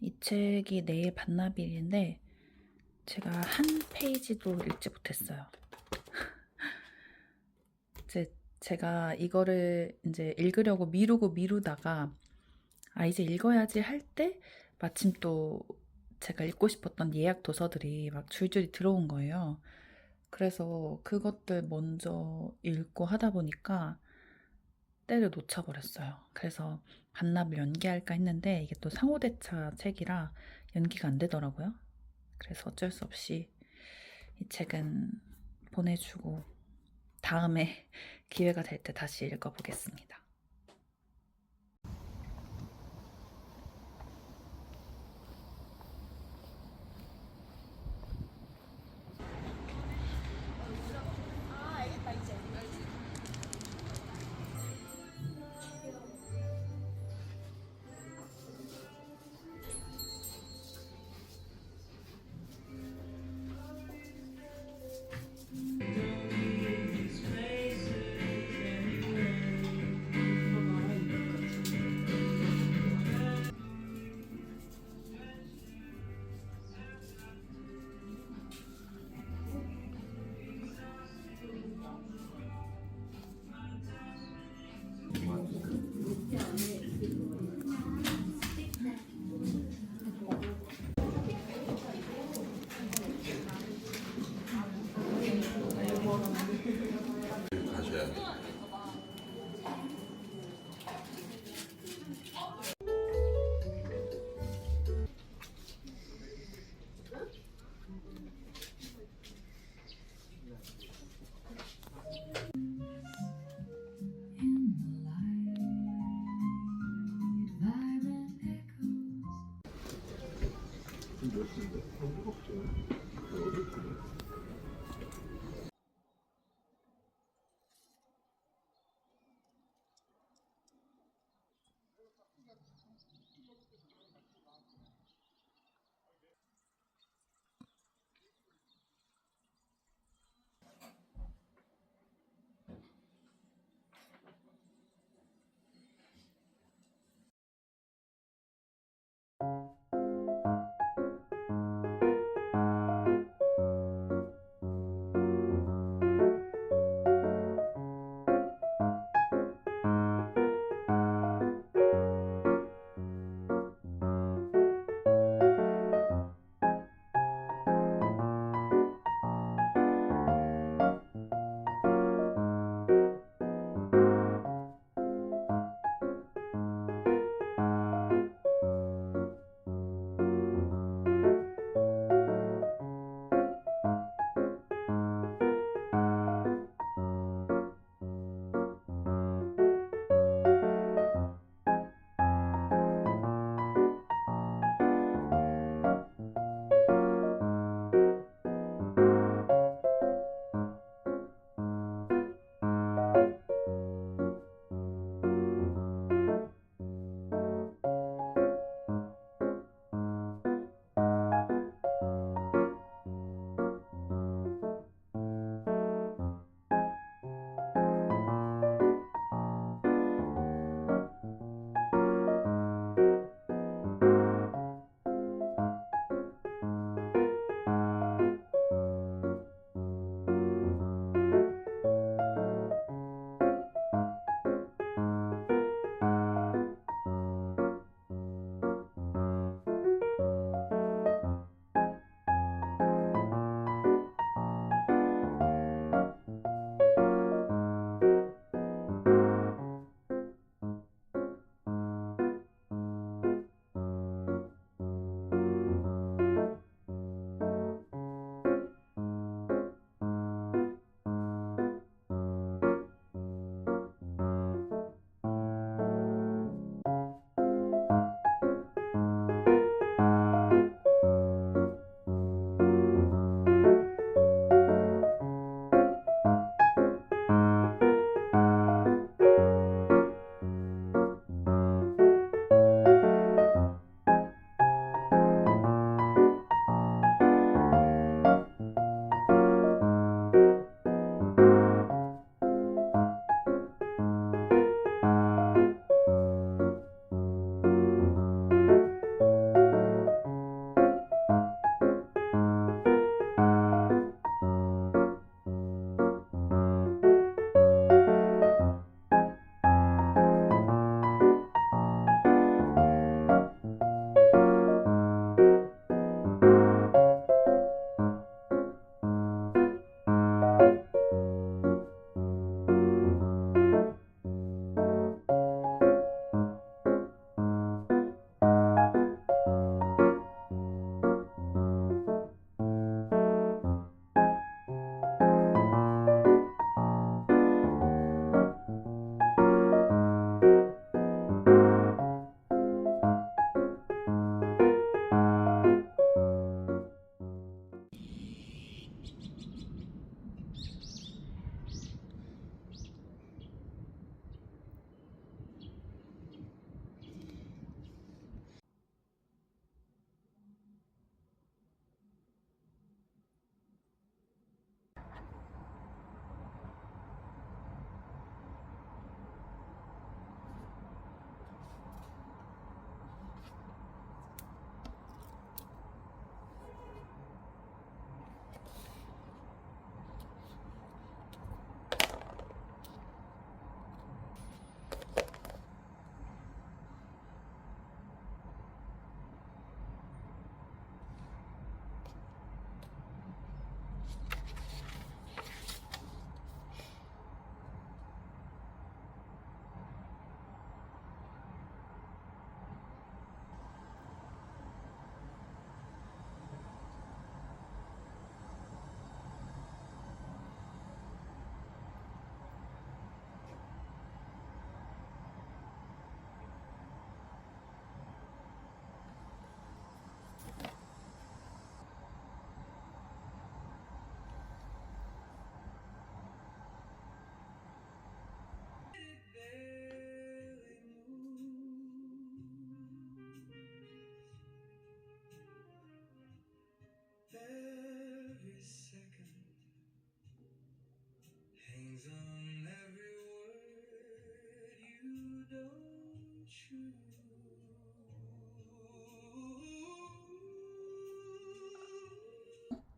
이 책이 내일 반납일인데 제가 한 페이지도 읽지 못했어요. 제가 이거를 이제 읽으려고 미루다가 이제 읽어야지 할 때 마침 또 제가 읽고 싶었던 예약 도서들이 막 줄줄이 들어온 거예요. 그래서 그것들 먼저 읽고 하다 보니까 때를 놓쳐버렸어요. 그래서 반납을 연기할까 했는데 이게 또 상호대차 책이라 연기가 안 되더라고요. 그래서 어쩔 수 없이 이 책은 보내주고 다음에 기회가 될 때 다시 읽어보겠습니다.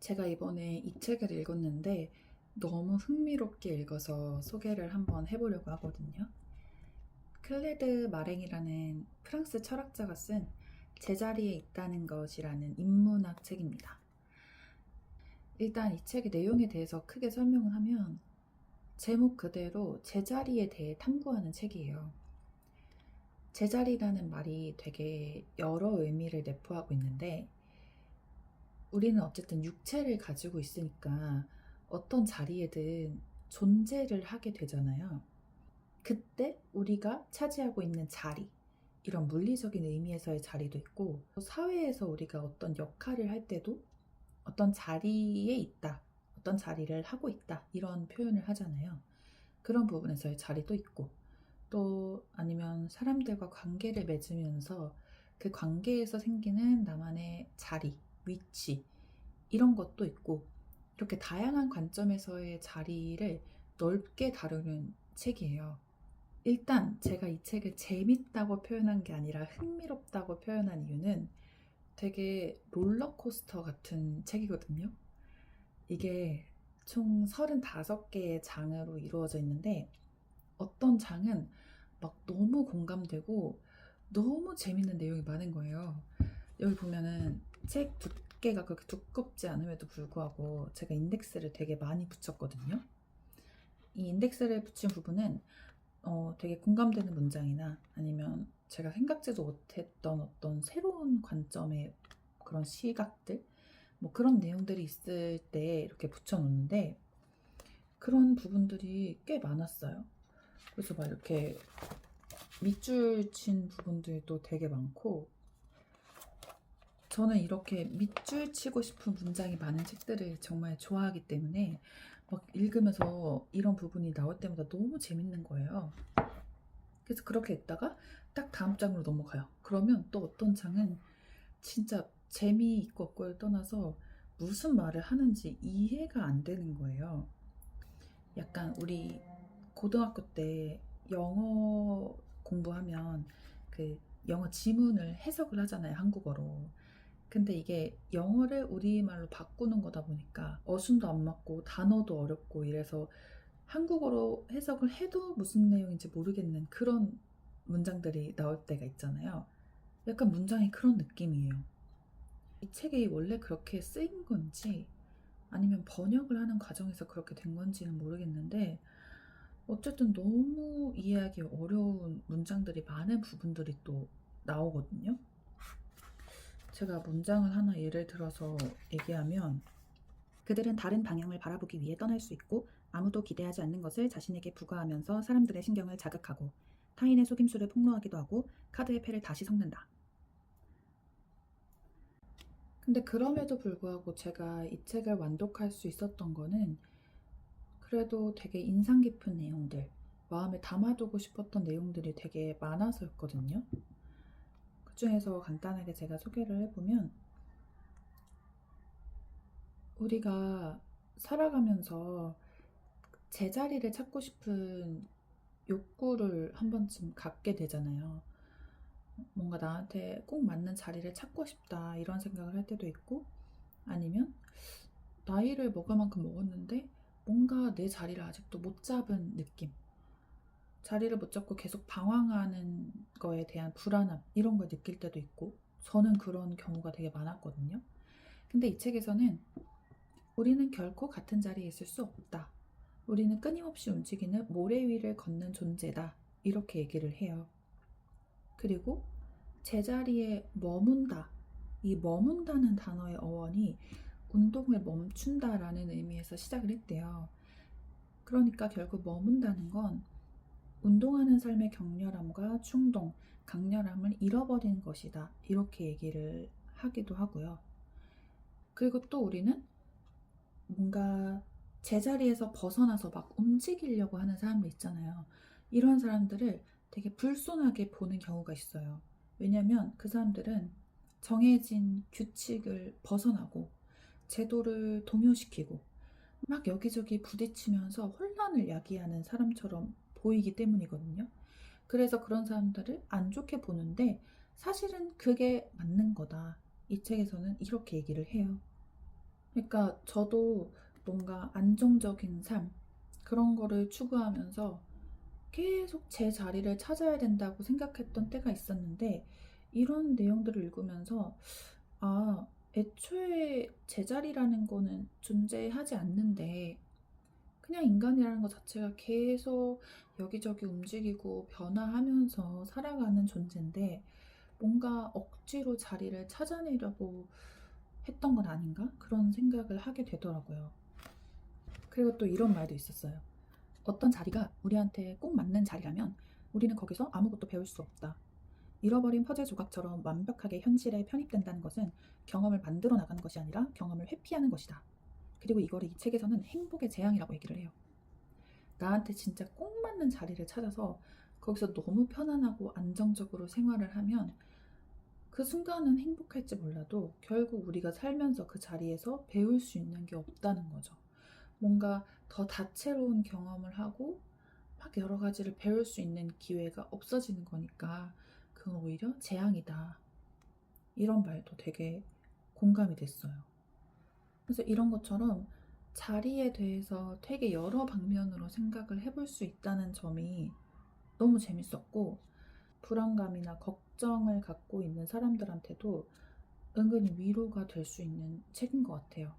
제가 이번에 이 책을 읽었는데 너무 흥미롭게 읽어서 소개를 한번 해보려고 하거든요. 클레드 마랭이라는 프랑스 철학자가 쓴 제자리에 있다는 것이라는 인문학 책입니다. 일단 이 책의 내용에 대해서 크게 설명을 하면 제목 그대로 제자리에 대해 탐구하는 책이에요. 제자리라는 말이 되게 여러 의미를 내포하고 있는데 우리는 어쨌든 육체를 가지고 있으니까 어떤 자리에든 존재를 하게 되잖아요. 그때 우리가 차지하고 있는 자리, 이런 물리적인 의미에서의 자리도 있고, 사회에서 우리가 어떤 역할을 할 때도 어떤 자리에 있다, 어떤 자리를 하고 있다, 이런 표현을 하잖아요. 그런 부분에서의 자리도 있고, 또 아니면 사람들과 관계를 맺으면서 그 관계에서 생기는 나만의 자리, 위치, 이런 것도 있고, 이렇게 다양한 관점에서의 자리를 넓게 다루는 책이에요. 일단 제가 이 책을 재밌다고 표현한 게 아니라 흥미롭다고 표현한 이유는 되게 롤러코스터 같은 책이거든요. 이게 총 35개의 장으로 이루어져 있는데 어떤 장은 막 너무 공감되고 너무 재밌는 내용이 많은 거예요. 여기 보면은 책 두께가 그렇게 두껍지 않음에도 불구하고 제가 인덱스를 되게 많이 붙였거든요. 이 인덱스를 붙인 부분은 되게 공감되는 문장이나 아니면 제가 생각지도 못했던 어떤 새로운 관점의 그런 시각들, 뭐 그런 내용들이 있을 때 이렇게 붙여놓는데 그런 부분들이 꽤 많았어요. 그래서 막 이렇게 밑줄 친 부분들도 되게 많고, 저는 이렇게 밑줄 치고 싶은 문장이 많은 책들을 정말 좋아하기 때문에 막 읽으면서 이런 부분이 나올 때마다 너무 재밌는 거예요. 그래서 그렇게 읽다가 딱 다음 장으로 넘어가요. 그러면 또 어떤 장은 진짜 재미있고 없고를 떠나서 무슨 말을 하는지 이해가 안 되는 거예요. 약간 우리 고등학교 때 영어 공부하면 그 영어 지문을 해석을 하잖아요, 한국어로. 근데 이게 영어를 우리말로 바꾸는 거다 보니까 어순도 안 맞고 단어도 어렵고 이래서 한국어로 해석을 해도 무슨 내용인지 모르겠는 그런 문장들이 나올 때가 있잖아요. 약간 문장이 그런 느낌이에요. 이 책이 원래 그렇게 쓰인 건지 아니면 번역을 하는 과정에서 그렇게 된 건지는 모르겠는데 어쨌든 너무 이해하기 어려운 문장들이 많은 부분들이 또 나오거든요. 제가 문장을 하나 예를 들어서 얘기하면 그들은 다른 방향을 바라보기 위해 떠날 수 있고 아무도 기대하지 않는 것을 자신에게 부과하면서 사람들의 신경을 자극하고 타인의 속임수를 폭로하기도 하고 카드의 패를 다시 섞는다. 근데 그럼에도 불구하고 제가 이 책을 완독할 수 있었던 거는 그래도 되게 인상 깊은 내용들, 마음에 담아두고 싶었던 내용들이 되게 많아서였거든요. 그 중에서 간단하게 제가 소개를 해보면 우리가 살아가면서 제자리를 찾고 싶은 욕구를 한 번쯤 갖게 되잖아요. 뭔가 나한테 꼭 맞는 자리를 찾고 싶다 이런 생각을 할 때도 있고 아니면 나이를 먹을 만큼 먹었는데 뭔가 내 자리를 아직도 못 잡은 느낌, 자리를 못 잡고 계속 방황하는 거에 대한 불안함 이런 걸 느낄 때도 있고 저는 그런 경우가 되게 많았거든요. 근데 이 책에서는 우리는 결코 같은 자리에 있을 수 없다. 우리는 끊임없이 움직이는 모래 위를 걷는 존재다. 이렇게 얘기를 해요. 그리고 제자리에 머문다. 이 머문다는 단어의 어원이 운동을 멈춘다라는 의미에서 시작을 했대요. 그러니까 결국 머문다는 건 운동하는 삶의 격렬함과 충동, 강렬함을 잃어버리는 것이다. 이렇게 얘기를 하기도 하고요. 그리고 또 우리는 뭔가 제자리에서 벗어나서 막 움직이려고 하는 사람들 있잖아요. 이런 사람들을 되게 불손하게 보는 경우가 있어요. 왜냐면 그 사람들은 정해진 규칙을 벗어나고 제도를 동요시키고 막 여기저기 부딪히면서 혼란을 야기하는 사람처럼 보이기 때문이거든요. 그래서 그런 사람들을 안 좋게 보는데 사실은 그게 맞는 거다. 이 책에서는 이렇게 얘기를 해요. 그러니까 저도 뭔가 안정적인 삶, 그런 거를 추구하면서 계속 제 자리를 찾아야 된다고 생각했던 때가 있었는데, 이런 내용들을 읽으면서 아, 애초에 제자리라는 거는 존재하지 않는데, 그냥 인간이라는 것 자체가 계속 여기저기 움직이고 변화하면서 살아가는 존재인데, 뭔가 억지로 자리를 찾아내려고 했던 건 아닌가? 그런 생각을 하게 되더라고요. 그리고 또 이런 말도 있었어요. 어떤 자리가 우리한테 꼭 맞는 자리라면 우리는 거기서 아무것도 배울 수 없다. 잃어버린 퍼즐 조각처럼 완벽하게 현실에 편입된다는 것은 경험을 만들어 나가는 것이 아니라 경험을 회피하는 것이다. 그리고 이거를 이 책에서는 행복의 재앙이라고 얘기를 해요. 나한테 진짜 꼭 맞는 자리를 찾아서 거기서 너무 편안하고 안정적으로 생활을 하면 그 순간은 행복할지 몰라도 결국 우리가 살면서 그 자리에서 배울 수 있는 게 없다는 거죠. 뭔가 더 다채로운 경험을 하고 막 여러 가지를 배울 수 있는 기회가 없어지는 거니까 그건 오히려 재앙이다. 이런 말도 되게 공감이 됐어요. 그래서 이런 것처럼 자리에 대해서 되게 여러 방면으로 생각을 해볼 수 있다는 점이 너무 재밌었고, 불안감이나 걱정을 갖고 있는 사람들한테도 은근히 위로가 될 수 있는 책인 것 같아요.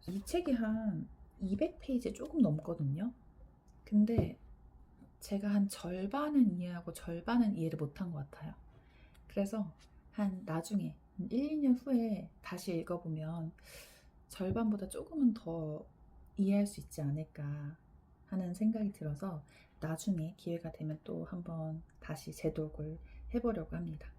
이 책이 한 200페이지 조금 넘거든요. 근데 제가 한 절반은 이해하고 절반은 이해를 못한 것 같아요. 그래서 한 나중에 1, 2년 후에 다시 읽어보면 절반보다 조금은 더 이해할 수 있지 않을까 하는 생각이 들어서 나중에 기회가 되면 또 한번 다시 재독을 해보려고 합니다.